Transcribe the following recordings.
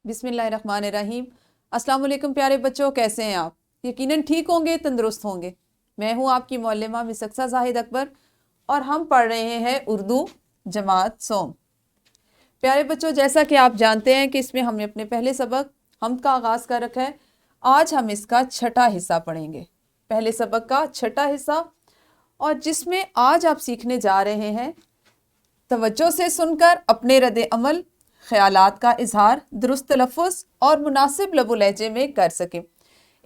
بسم اللہ الرحمن الرحیم۔ السلام علیکم پیارے بچوں، کیسے ہیں آپ؟ یقیناً ٹھیک ہوں گے، تندرست ہوں گے۔ میں ہوں آپ کی معلمہ مس اقصیٰ زاہد اکبر اور ہم پڑھ رہے ہیں اردو جماعت سوم۔ پیارے بچوں، جیسا کہ آپ جانتے ہیں کہ اس میں ہم نے اپنے پہلے سبق حمد کا آغاز کر رکھا ہے۔ آج ہم اس کا چھٹا حصہ پڑھیں گے، پہلے سبق کا چھٹا حصہ، اور جس میں آج آپ سیکھنے جا رہے ہیں توجہ سے سن کر اپنے رد عمل، خیالات کا اظہار درست تلفظ اور مناسب لب و لہجے میں کر سکیں۔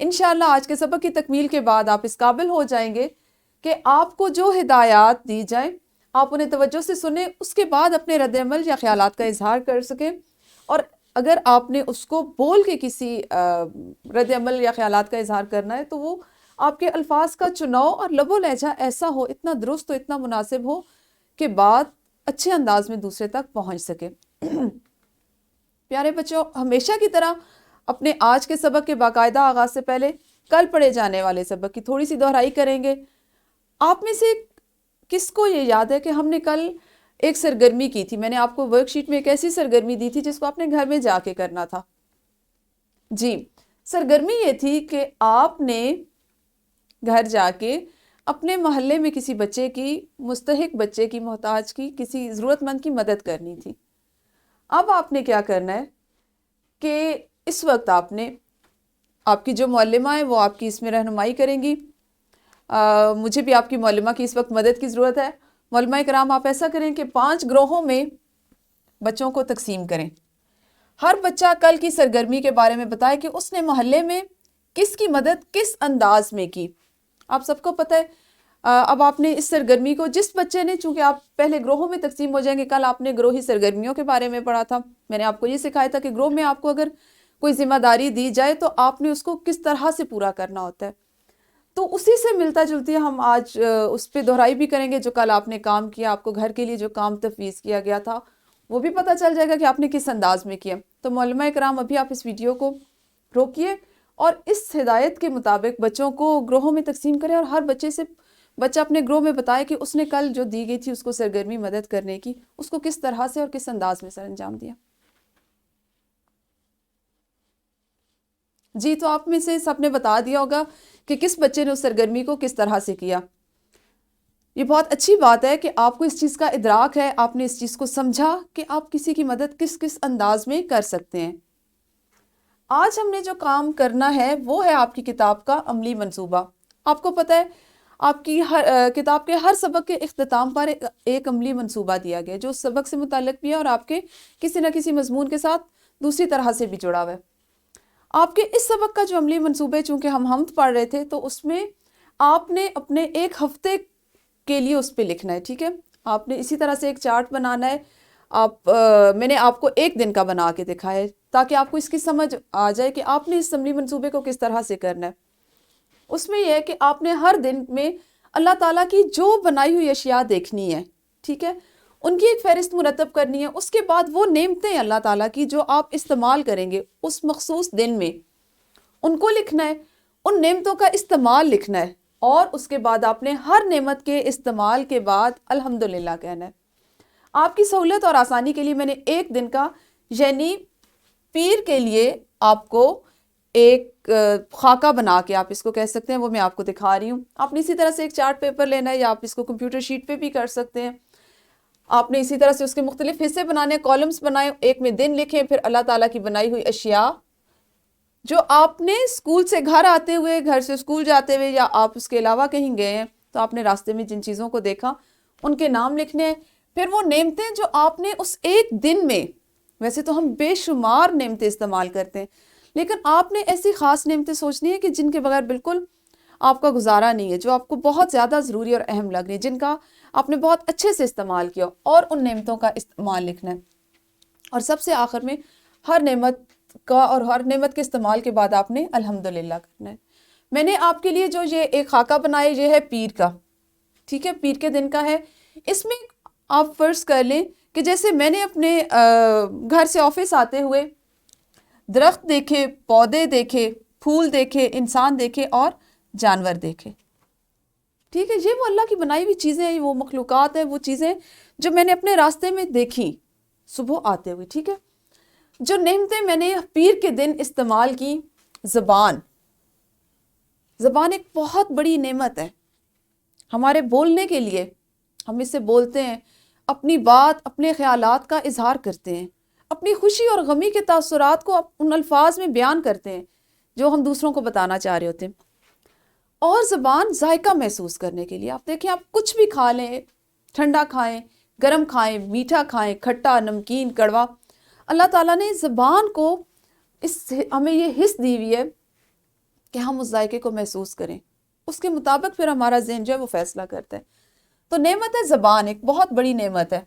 انشاءاللہ آج کے سبق کی تکمیل کے بعد آپ اس قابل ہو جائیں گے کہ آپ کو جو ہدایات دی جائیں آپ انہیں توجہ سے سنیں، اس کے بعد اپنے رد عمل یا خیالات کا اظہار کر سکیں، اور اگر آپ نے اس کو بول کے کسی رد عمل یا خیالات کا اظہار کرنا ہے تو وہ آپ کے الفاظ کا چناؤ اور لب و لہجہ ایسا ہو، اتنا درست ہو، اتنا مناسب ہو کہ بات اچھے انداز میں دوسرے تک پہنچ سکے۔ پیارے بچوں، ہمیشہ کی طرح اپنے آج کے سبق کے باقاعدہ آغاز سے پہلے کل پڑھے جانے والے سبق کی تھوڑی سی دہرائی کریں گے۔ آپ میں سے کس کو یہ یاد ہے کہ ہم نے کل ایک سرگرمی کی تھی؟ میں نے آپ کو ورک شیٹ میں ایک ایسی سرگرمی دی تھی جس کو آپ نے گھر میں جا کے کرنا تھا۔ جی، سرگرمی یہ تھی کہ آپ نے گھر جا کے اپنے محلے میں کسی بچے کی، مستحق بچے کی، محتاج کی، کسی ضرورت مند کی مدد کرنی تھی۔ اب آپ نے کیا کرنا ہے کہ اس وقت آپ کی جو معلمہ ہے وہ آپ کی اس میں رہنمائی کریں گی۔ مجھے بھی آپ کی معلمہ کی اس وقت مدد کی ضرورت ہے۔ معلمہ کرام، آپ ایسا کریں کہ 5 گروہوں میں بچوں کو تقسیم کریں۔ ہر بچہ کل کی سرگرمی کے بارے میں بتائے کہ اس نے محلے میں کس کی مدد کس انداز میں کی۔ آپ سب کو پتہ ہے اب آپ نے اس سرگرمی کو، جس بچے نے، چونکہ آپ پہلے گروہوں میں تقسیم ہو جائیں گے، کل آپ نے گروہی سرگرمیوں کے بارے میں پڑھا تھا، میں نے آپ کو یہ سکھایا تھا کہ گروہ میں آپ کو اگر کوئی ذمہ داری دی جائے تو آپ نے اس کو کس طرح سے پورا کرنا ہوتا ہے۔ تو اسی سے ملتا جلتی ہم آج اس پہ دہرائی بھی کریں گے، جو کل آپ نے کام کیا، آپ کو گھر کے لیے جو کام تفویض کیا گیا تھا وہ بھی پتہ چل جائے گا کہ آپ نے کس انداز میں کیا۔ تو معلمہ کرام ابھی آپ اس ویڈیو کو روکیے اور اس ہدایت کے مطابق بچوں کو گروہوں میں تقسیم کریں، اور ہر بچہ اپنے گروہ میں بتائے کہ اس نے کل جو دی گئی تھی اس کو سرگرمی مدد کرنے کی، اس کو کس طرح سے اور کس انداز میں سر انجام دیا۔ جی، تو آپ میں سے سب نے بتا دیا ہوگا کہ کس بچے نے اس سرگرمی کو کس طرح سے کیا۔ یہ بہت اچھی بات ہے کہ آپ کو اس چیز کا ادراک ہے، آپ نے اس چیز کو سمجھا کہ آپ کسی کی مدد کس کس انداز میں کر سکتے ہیں۔ آج ہم نے جو کام کرنا ہے وہ ہے آپ کی کتاب کا عملی منصوبہ۔ آپ کو پتہ ہے آپ کی کتاب کے ہر سبق کے اختتام پر ایک عملی منصوبہ دیا گیا جو سبق سے متعلق بھی ہے اور آپ کے کسی نہ کسی مضمون کے ساتھ دوسری طرح سے بھی جڑا ہوا ہے۔ آپ کے اس سبق کا جو عملی منصوبے، چونکہ ہم حمد پڑھ رہے تھے تو اس میں آپ نے اپنے ایک ہفتے کے لیے اس پہ لکھنا ہے، ٹھیک ہے؟ آپ نے اسی طرح سے ایک چارٹ بنانا ہے۔ میں نے آپ کو ایک دن کا بنا کے دکھایا ہے تاکہ آپ کو اس کی سمجھ آ جائے کہ آپ نے اس عملی منصوبے کو کس طرح سے کرنا ہے۔ اس میں یہ ہے کہ آپ نے ہر دن میں اللہ تعالیٰ کی جو بنائی ہوئی اشیاء دیکھنی ہے، ٹھیک ہے؟ ان کی ایک فہرست مرتب کرنی ہے۔ اس کے بعد وہ نعمتیں اللہ تعالیٰ کی جو آپ استعمال کریں گے اس مخصوص دن میں، ان کو لکھنا ہے، ان نعمتوں کا استعمال لکھنا ہے، اور اس کے بعد آپ نے ہر نعمت کے استعمال کے بعد الحمدللہ کہنا ہے۔ آپ کی سہولت اور آسانی کے لیے میں نے ایک دن کا، یعنی پیر کے لیے آپ کو ایک خاکہ بنا کے، آپ اس کو کہہ سکتے ہیں، وہ میں آپ کو دکھا رہی ہوں۔ آپ نے اسی طرح سے ایک چارٹ پیپر لینا ہے یا آپ اس کو کمپیوٹر شیٹ پہ بھی کر سکتے ہیں۔ آپ نے اسی طرح سے اس کے مختلف حصے بنانے، کالمز بنائیں، ایک میں دن لکھیں، پھر اللہ تعالیٰ کی بنائی ہوئی اشیاء جو آپ نے اسکول سے گھر آتے ہوئے، گھر سے اسکول جاتے ہوئے، یا آپ اس کے علاوہ کہیں گئے ہیں تو آپ نے راستے میں جن چیزوں کو دیکھا ان کے نام لکھنے ہیں۔ پھر وہ نعمتیں جو آپ نے اس ایک دن میں، ویسے تو ہم بے شمار نعمتیں استعمال کرتے ہیں، لیکن آپ نے ایسی خاص نعمتیں سوچنی ہے کہ جن کے بغیر بالکل آپ کا گزارا نہیں ہے، جو آپ کو بہت زیادہ ضروری اور اہم لگ رہی ہے، جن کا آپ نے بہت اچھے سے استعمال کیا، اور ان نعمتوں کا استعمال لکھنا ہے۔ اور سب سے آخر میں ہر نعمت کا اور ہر نعمت کے استعمال کے بعد آپ نے الحمدللہ کرنا ہے۔ میں نے آپ کے لیے جو یہ ایک خاکہ بنایا، یہ ہے پیر کا، ٹھیک ہے؟ پیر کے دن کا ہے۔ اس میں آپ فرض کر لیں کہ جیسے میں نے اپنے گھر سے آفس آتے ہوئے درخت دیکھے، پودے دیکھے، پھول دیکھے، انسان دیکھے اور جانور دیکھے، ٹھیک ہے؟ یہ وہ اللہ کی بنائی ہوئی چیزیں ہیں، وہ مخلوقات ہیں، وہ چیزیں جو میں نے اپنے راستے میں دیکھی صبح آتے ہوئے، ٹھیک ہے؟ جو نعمتیں میں نے پیر کے دن استعمال کی، زبان ایک بہت بڑی نعمت ہے ہمارے بولنے کے لیے. ہم اس سے بولتے ہیں، اپنی بات، اپنے خیالات کا اظہار کرتے ہیں، اپنی خوشی اور غمی کے تاثرات کو ان الفاظ میں بیان کرتے ہیں جو ہم دوسروں کو بتانا چاہ رہے ہوتے ہیں. اور زبان ذائقہ محسوس کرنے کے لیے، آپ دیکھیں، آپ کچھ بھی کھا لیں، ٹھنڈا کھائیں، گرم کھائیں، میٹھا کھائیں، کھٹا، نمکین، کڑوا، اللہ تعالیٰ نے زبان کو ہمیں یہ حس دی ہوئی ہے کہ ہم اس ذائقے کو محسوس کریں، اس کے مطابق پھر ہمارا ذہن جو ہے وہ فیصلہ کرتا ہے. تو نعمت ہے زبان، ایک بہت بڑی نعمت ہے،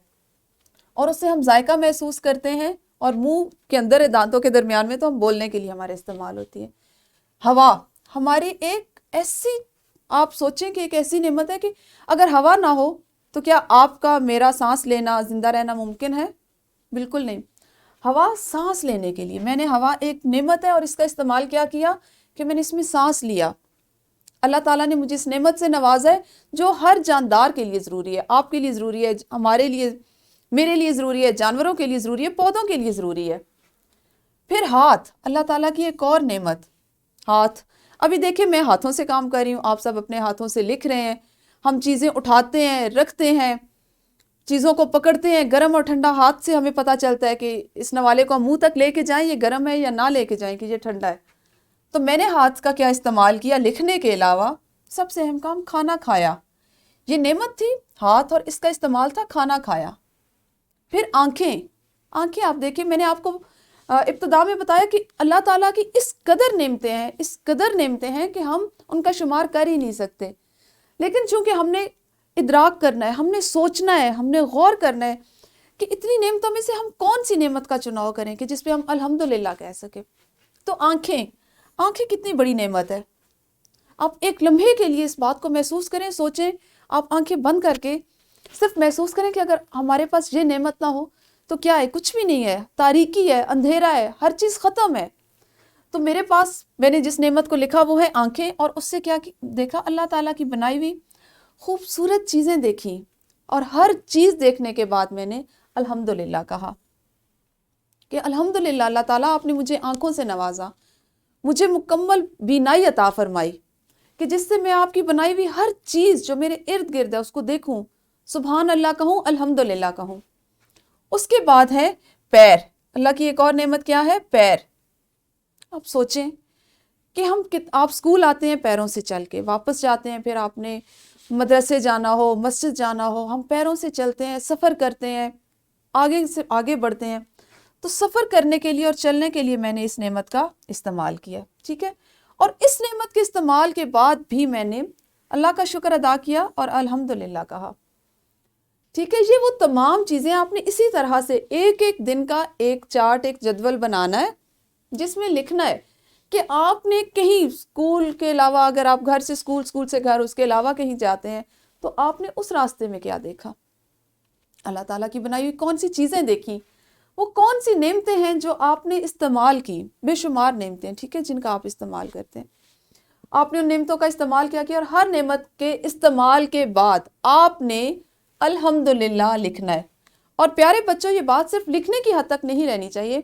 اور اس سے ہم ذائقہ محسوس کرتے ہیں، اور منہ کے اندر ہے، دانتوں کے درمیان میں، تو ہم بولنے کے لیے ہمارے استعمال ہوتی ہے. ہوا ہماری ایک ایسی، آپ سوچیں کہ ایک ایسی نعمت ہے کہ اگر ہوا نہ ہو تو کیا آپ کا میرا سانس لینا، زندہ رہنا ممکن ہے؟ بالکل نہیں. ہوا سانس لینے کے لیے، میں نے ہوا ایک نعمت ہے اور اس کا استعمال کیا کہ میں نے اس میں سانس لیا. اللہ تعالیٰ نے مجھے اس نعمت سے نوازا ہے جو ہر جاندار کے لیے ضروری ہے، آپ کے لیے ضروری ہے، ہمارے لیے، میرے لیے ضروری ہے، جانوروں کے لیے ضروری ہے، پودوں کے لیے ضروری ہے. پھر ہاتھ، اللہ تعالیٰ کی ایک اور نعمت، ہاتھ. ابھی دیکھیں، میں ہاتھوں سے کام کر رہی ہوں، آپ سب اپنے ہاتھوں سے لکھ رہے ہیں، ہم چیزیں اٹھاتے ہیں، رکھتے ہیں، چیزوں کو پکڑتے ہیں. گرم اور ٹھنڈا ہاتھ سے ہمیں پتہ چلتا ہے کہ اس نوالے کو منہ تک لے کے جائیں، یہ گرم ہے، یا نہ لے کے جائیں کہ یہ ٹھنڈا ہے. تو میں نے ہاتھ کا کیا استعمال کیا؟ لکھنے کے علاوہ سب سے اہم کام، کھانا کھایا. یہ نعمت تھی ہاتھ، اور اس کا استعمال تھا کھانا کھایا. پھر آنکھیں آپ دیکھیں، میں نے آپ کو ابتدا میں بتایا کہ اللہ تعالیٰ کی اس قدر نعمتیں ہیں کہ ہم ان کا شمار کر ہی نہیں سکتے. لیکن چونکہ ہم نے ادراک کرنا ہے، ہم نے سوچنا ہے، ہم نے غور کرنا ہے کہ اتنی نعمتوں میں سے ہم کون سی نعمت کا چناؤ کریں کہ جس پہ ہم الحمدللہ کہہ سکیں. تو آنکھیں کتنی بڑی نعمت ہے. آپ ایک لمحے کے لیے اس بات کو محسوس کریں، سوچیں، آپ آنکھیں بند کر کے صرف محسوس کریں کہ اگر ہمارے پاس یہ نعمت نہ ہو تو کیا ہے؟ کچھ بھی نہیں ہے، تاریکی ہے، اندھیرا ہے، ہر چیز ختم ہے. تو میرے پاس، میں نے جس نعمت کو لکھا وہ ہے آنکھیں، اور اس سے کیا دیکھا؟ اللہ تعالیٰ کی بنائی ہوئی خوبصورت چیزیں دیکھی، اور ہر چیز دیکھنے کے بعد میں نے الحمدللہ کہا کہ الحمدللہ اللہ تعالیٰ، آپ نے مجھے آنکھوں سے نوازا، مجھے مکمل بینائی عطا فرمائی کہ جس سے میں آپ کی بنائی ہوئی ہر چیز جو میرے ارد گرد ہے اس کو دیکھوں، سبحان اللہ کہوں، الحمدللہ کہوں. اس کے بعد ہے پیر. اللہ کی ایک اور نعمت کیا ہے؟ پیر. آپ سوچیں کہ آپ اسکول آتے ہیں پیروں سے چل کے، واپس جاتے ہیں، پھر آپ نے مدرسے جانا ہو، مسجد جانا ہو، ہم پیروں سے چلتے ہیں، سفر کرتے ہیں، آگے سے آگے بڑھتے ہیں. تو سفر کرنے کے لیے اور چلنے کے لیے میں نے اس نعمت کا استعمال کیا. ٹھیک ہے، اور اس نعمت کے استعمال کے بعد بھی میں نے اللہ کا شکر ادا کیا اور الحمدللہ کہا. ٹھیک ہے، یہ وہ تمام چیزیں آپ نے اسی طرح سے ایک ایک دن کا ایک چارٹ، ایک جدول بنانا ہے جس میں لکھنا ہے کہ آپ نے کہیں اسکول کے علاوہ، اگر آپ گھر سے اسکول، اسکول سے گھر، اس کے علاوہ کہیں جاتے ہیں تو آپ نے اس راستے میں کیا دیکھا، اللہ تعالیٰ کی بنائی ہوئی کون سی چیزیں دیکھیں، وہ کون سی نعمتیں ہیں جو آپ نے استعمال کی. بے شمار نعمتیں، ٹھیک ہے، جن کا آپ استعمال کرتے ہیں. آپ نے ان نعمتوں کا استعمال کیا، اور ہر نعمت کے استعمال کے بعد آپ نے الحمدللہ لکھنا ہے. اور پیارے بچوں، یہ بات صرف لکھنے کی حد تک نہیں رہنی چاہیے،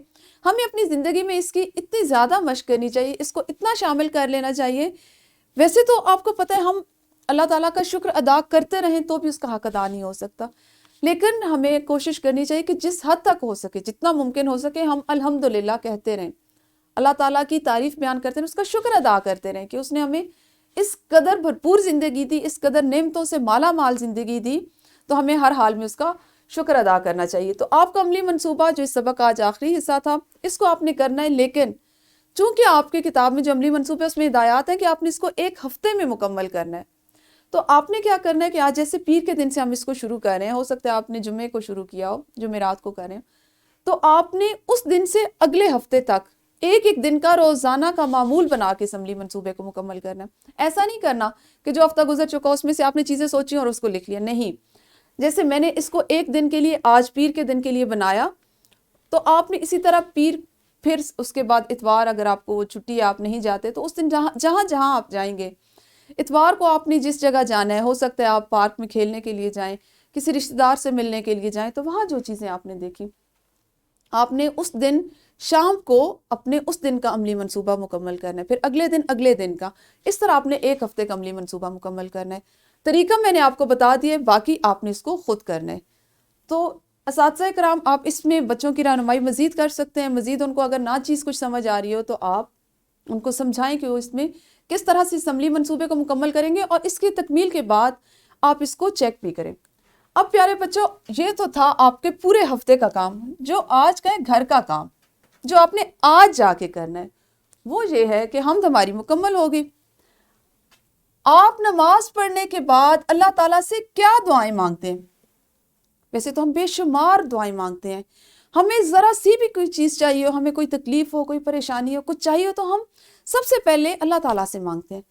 ہمیں اپنی زندگی میں اس کی اتنی زیادہ مشق کرنی چاہیے، اس کو اتنا شامل کر لینا چاہیے. ویسے تو آپ کو پتہ ہے، ہم اللہ تعالیٰ کا شکر ادا کرتے رہیں تو بھی اس کا حق ادا نہیں ہو سکتا، لیکن ہمیں کوشش کرنی چاہیے کہ جس حد تک ہو سکے، جتنا ممکن ہو سکے، ہم الحمدللہ کہتے رہیں، اللہ تعالیٰ کی تعریف بیان کرتے رہیں، اس کا شکر ادا کرتے رہیں کہ اس نے ہمیں اس قدر بھرپور زندگی دی، اس قدر نعمتوں سے مالا مال زندگی دی، تو ہمیں ہر حال میں اس کا شکر ادا کرنا چاہیے. تو آپ کا عملی منصوبہ، جو اس سبق کا آج آخری حصہ تھا، اس کو آپ نے کرنا ہے. لیکن چونکہ آپ کی کتاب میں جو عملی منصوبہ ہے اس میں ہدایات ہیں کہ آپ نے اس کو ایک ہفتے میں مکمل کرنا ہے. تو آپ نے کیا کرنا ہے کہ آج جیسے پیر کے دن سے ہم اس کو شروع کر رہے ہیں، ہو سکتا ہے آپ نے جمعے کو شروع کیا ہو، جمعرات کو کر رہے ہیں، تو آپ نے اس دن سے اگلے ہفتے تک ایک ایک دن کا روزانہ کا معمول بنا کے اس عملی منصوبے کو مکمل کرنا. ایسا نہیں کرنا کہ جو ہفتہ گزر چکا اس میں سے آپ نے چیزیں سوچی اور اس کو لکھ لیا. نہیں، جیسے میں نے اس کو ایک دن کے لیے، آج پیر کے دن کے لیے بنایا، تو آپ نے اسی طرح پھر اس کے بعد اتوار، اگر آپ کو وہ چھٹی ہے، آپ نہیں جاتے، تو اس دن جہاں آپ جائیں گے، اتوار کو آپ نے جس جگہ جانا ہے، ہو سکتا ہے آپ پارک میں کھیلنے کے لیے جائیں، کسی رشتہ دار سے ملنے کے لیے جائیں، تو وہاں جو چیزیں آپ نے دیکھی، آپ نے اس دن شام کو اپنے اس دن کا عملی منصوبہ مکمل کرنا ہے، پھر اگلے دن کا، اس طرح آپ نے ایک ہفتے کا عملی منصوبہ مکمل کرنا ہے۔ طریقہ میں نے آپ کو بتا دیا، باقی آپ نے اس کو خود کرنا ہے۔ تو اساتذہ کرام، آپ اس میں بچوں کی رہنمائی مزید کر سکتے ہیں، مزید ان کو اگر نہ چیز کچھ سمجھ آ رہی ہو تو آپ ان کو سمجھائیں کہ وہ اس میں کس طرح سے اس عملی منصوبے کو مکمل کریں گے، اور اس کی تکمیل کے بعد آپ اس کو چیک بھی کریں۔ اب پیارے بچوں، یہ تو تھا آپ کے پورے ہفتے کا کام۔ جو آج کا ہے گھر کا کام، جو آپ نے آج جا کے کرنا ہے، وہ یہ ہے کہ حمد ہماری مکمل ہوگی۔ آپ نماز پڑھنے کے بعد اللہ تعالیٰ سے کیا دعائیں مانگتے ہیں؟ ویسے تو ہم بے شمار دعائیں مانگتے ہیں، ہمیں ذرا سی بھی کوئی چیز چاہیے ہو، ہمیں کوئی تکلیف ہو، کوئی پریشانی ہو، کچھ چاہیے ہو، تو ہم سب سے پہلے اللہ تعالیٰ سے مانگتے ہیں۔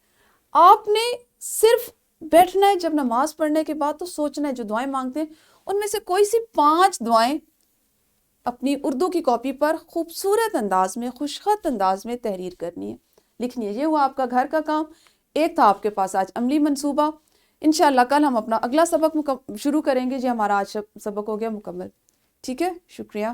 آپ نے صرف بیٹھنا ہے جب نماز پڑھنے کے بعد، تو سوچنا ہے جو دعائیں مانگتے ہیں ان میں سے کوئی سی 5 دعائیں اپنی اردو کی کاپی پر خوبصورت انداز میں، خوشخط انداز میں تحریر کرنی ہے، لکھنی ہے۔ یہ ہوا آپ کا گھر کا کام۔ ایک تھا آپ کے پاس آج عملی منصوبہ۔ انشاءاللہ کل ہم اپنا اگلا سبق شروع کریں گے۔ جی ہمارا آج سبق ہو گیا مکمل، ٹھیک ہے، شکریہ۔